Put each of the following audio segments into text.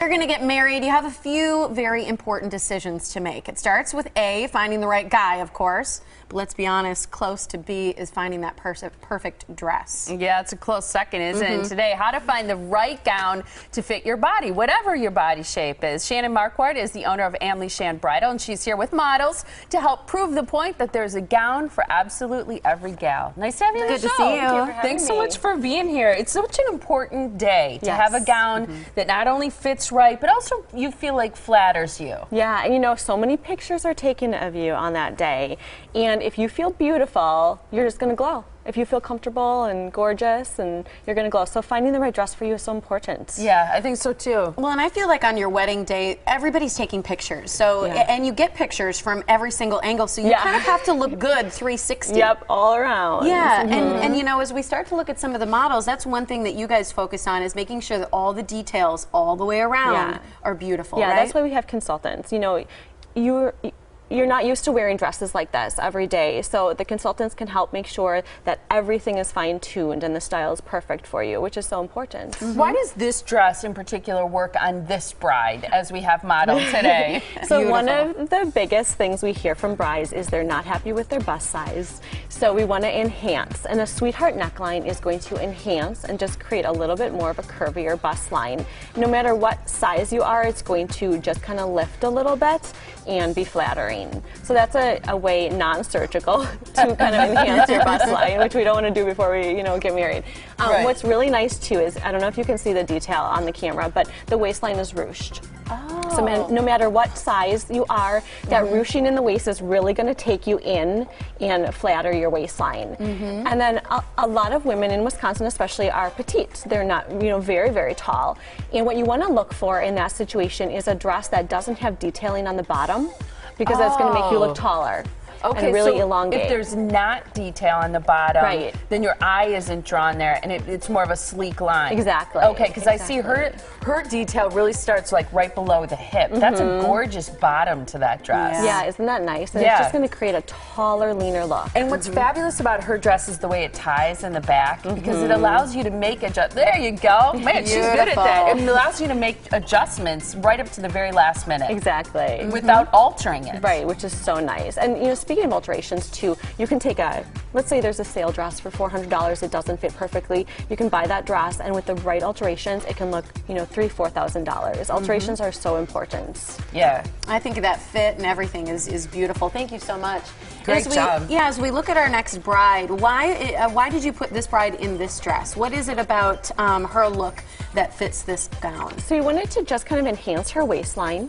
You're going to get married. You have a few very important decisions to make. It starts with A, finding the right guy, of course. But let's be honest, close to B is finding that perfect dress. Yeah, it's a close second, isn't it? Today, how to find the right gown to fit your body, whatever your body shape is. Shannon Marquardt is the owner of Amelishan Bridal, and she's here with models to help prove the point that there's a gown for absolutely every gal. Nice to have you on the show. Good to see you. Thanks so much for being here. It's such an important day to have a gown that not only fits right, but also you feel like flatters you. Yeah, and you know, so many pictures are taken of you on that day. And if you feel beautiful, you're just going to glow. If you feel comfortable and gorgeous, and you're going to glow. So finding the right dress for you is so important. Yeah, I think so too. Well, and I feel like on your wedding day, everybody's taking pictures. So, and you get pictures from every single angle. So you kind of have to look good 360. Yep, all around. Yeah, and you know, as we start to look at some of the models, that's one thing that you guys focus on is making sure that all the details all the way around are beautiful, Yeah, right? that's why we have consultants. You know, you're not used to wearing dresses like this every day, so the consultants can help make sure that everything is fine-tuned and the style is perfect for you, which is so important. Why does this dress in particular work on this bride as we have model today? So one of the biggest things we hear from brides is they're not happy with their bust size, so we want to enhance, and a sweetheart neckline is going to enhance and just create a little bit more of a curvier bust line. No matter what size you are, it's going to just kind of lift a little bit and be flattering. So that's a way non-surgical to kind of enhance your bust line, which we don't want to do before we, get married. What's really nice too is, I don't know if you can see the detail on the camera, but the waistline is ruched. So no matter what size you are, that ruching in the waist is really going to take you in and flatter your waistline. And then a lot of women in Wisconsin especially are petite. They're not, very, very tall. And what you want to look for in that situation is a dress that doesn't have detailing on the bottom, because that's going to make you look taller. Okay, and really so elongate. If there's not detail on the bottom, then your eye isn't drawn there, and it's more of a sleek line. Exactly. Okay, because I see her detail really starts like right below the hip. That's a gorgeous bottom to that dress. Yeah, isn't that nice? And it's just going to create a taller, leaner look. And what's fabulous about her dress is the way it ties in the back, because it allows you to make there you go. Man, she's good at that. It allows you to make adjustments right up to the very last minute. Exactly. Without altering it. Right, which is so nice. And speaking of alterations too, you can take let's say there's a sale dress for $400, it doesn't fit perfectly. You can buy that dress, and with the right alterations, it can look, $3,000, $4,000. Alterations are so important. Yeah. I think that fit and everything is beautiful. Thank you so much. Great job. Yeah, as we look at our next bride, why did you put this bride in this dress? What is it about her look that fits this gown? So we wanted to just kind of enhance her waistline.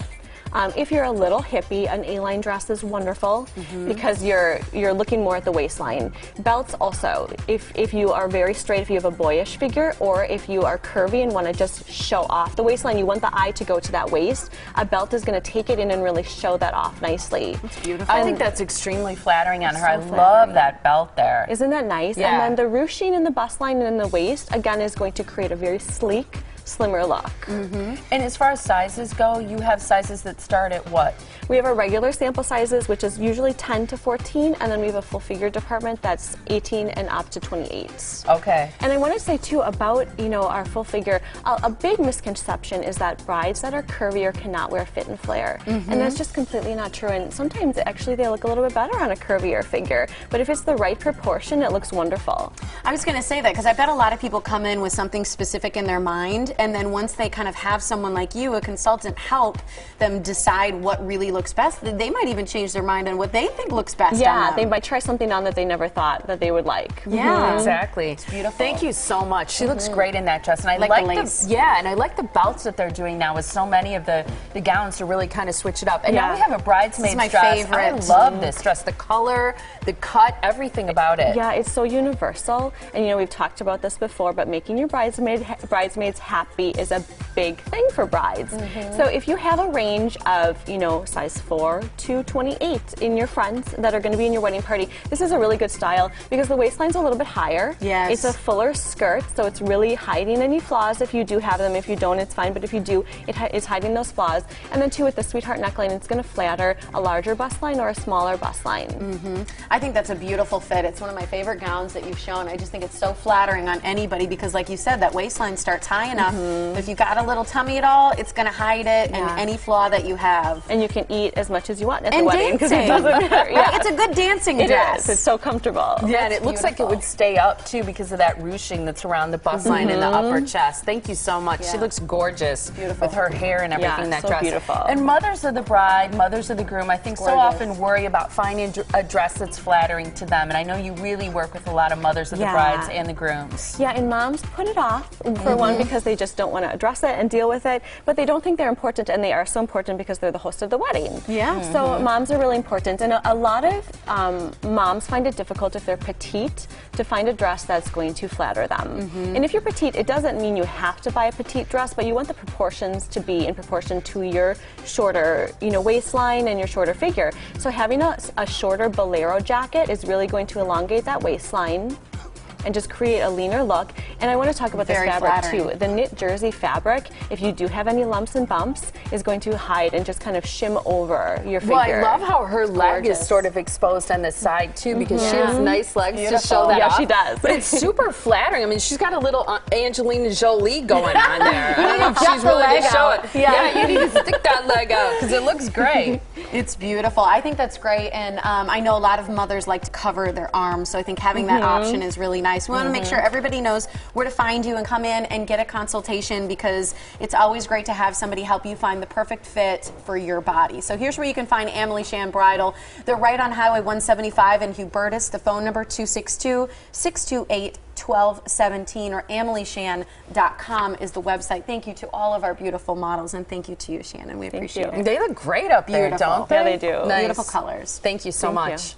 If you're a little hippie, an A-line dress is wonderful because you're looking more at the waistline. Belts also, if you are very straight, if you have a boyish figure, or if you are curvy and want to just show off the waistline, you want the eye to go to that waist, a belt is going to take it in and really show that off nicely. It's beautiful. I think that's extremely flattering on her. I love that belt there. Isn't that nice? Yeah. And then the ruching in the bust line and in the waist, again, is going to create a very sleek, slimmer look. And as far as sizes go, you have sizes that start at what? We have our regular sample sizes, which is usually 10 to 14, and then we have a full figure department that's 18 and up to 28. Okay. And I want to say too about our full figure, a big misconception is that brides that are curvier cannot wear fit and flare, and that's just completely not true. And sometimes actually they look a little bit better on a curvier figure, but if it's the right proportion, it looks wonderful. I was going to say that because I bet a lot of people come in with something specific in their mind, and then once they kind of have someone like you, a consultant, help them decide what really looks best, they might even change their mind on what they think looks best on them. They might try something on that they never thought that they would like. Yeah, exactly. It's beautiful. Thank you so much. She looks great in that dress, and I like the lace. And I like the belts that they're doing now with so many of the gowns to really kind of switch it up. And now we have a bridesmaid's my dress. favorite. I love this dress. The color, the cut, everything about it. Yeah, it's so universal, and we've talked about this before, but making your bridesmaids happy is a big thing for brides. So if you have a range of, size 4 to 28 in your friends that are going to be in your wedding party, this is a really good style because the waistline's a little bit higher. Yes. It's a fuller skirt, so it's really hiding any flaws if you do have them. If you don't, it's fine, but if you do, it's hiding those flaws. And then too, with the sweetheart neckline, it's going to flatter a larger bust line or a smaller bust line. I think that's a beautiful fit. It's one of my favorite gowns that you've shown. I just think it's so flattering on anybody because, like you said, that waistline starts high enough But if you've got a little tummy at all, it's going to hide it and any flaw that you have. And you can eat as much as you want at And the wedding because it dancing. doesn't hurt. Right, it's a good dancing dress. It is. It's so comfortable. Yeah, and it looks like it would stay up too because of that ruching that's around the bust line and the upper chest. Thank you so much. She looks gorgeous with her hair and everything. That so dress. beautiful. And mothers of the bride, mothers of the groom, I think so often worry about finding a dress that's flattering to them. And I know you really work with a lot of mothers of the brides and the grooms. Yeah, and moms put it off for one because they just don't want to address it and deal with it, but they don't think they're important, and they are so important because they're the host of the wedding. Yeah. So moms are really important, and a lot of moms find it difficult if they're petite to find a dress that's going to flatter them. And if you're petite, it doesn't mean you have to buy a petite dress, but you want the proportions to be in proportion to your shorter, waistline and your shorter figure. So having a shorter bolero jacket is really going to elongate that waistline and just create a leaner look. And I want to talk about this fabric too. The knit jersey fabric, if you do have any lumps and bumps, is going to hide and just kind of shim over your figure. Well, I love how her leg is sort of exposed on the side too, because she has nice legs to show that off. Yeah, she does. But it's super flattering. I mean, she's got a little Angelina Jolie going on there. I don't know if she's willing to show it. Yeah, you need to stick that leg out because it looks great. It's beautiful. I think that's great, and I know a lot of mothers like to cover their arms, so I think having that option is really nice. We want to make sure everybody knows where to find you and come in and get a consultation, because it's always great to have somebody help you find the perfect fit for your body. So here's where you can find Amelishan Bridal. They're right on Highway 175 in Hubertus. The phone number 262-628-1217, or amelishan.com is the website. Thank you to all of our beautiful models, and thank you to you, Shannon. We appreciate it. They look great up there, don't they? Yeah, they do. Nice. Beautiful colors. Thank you so much.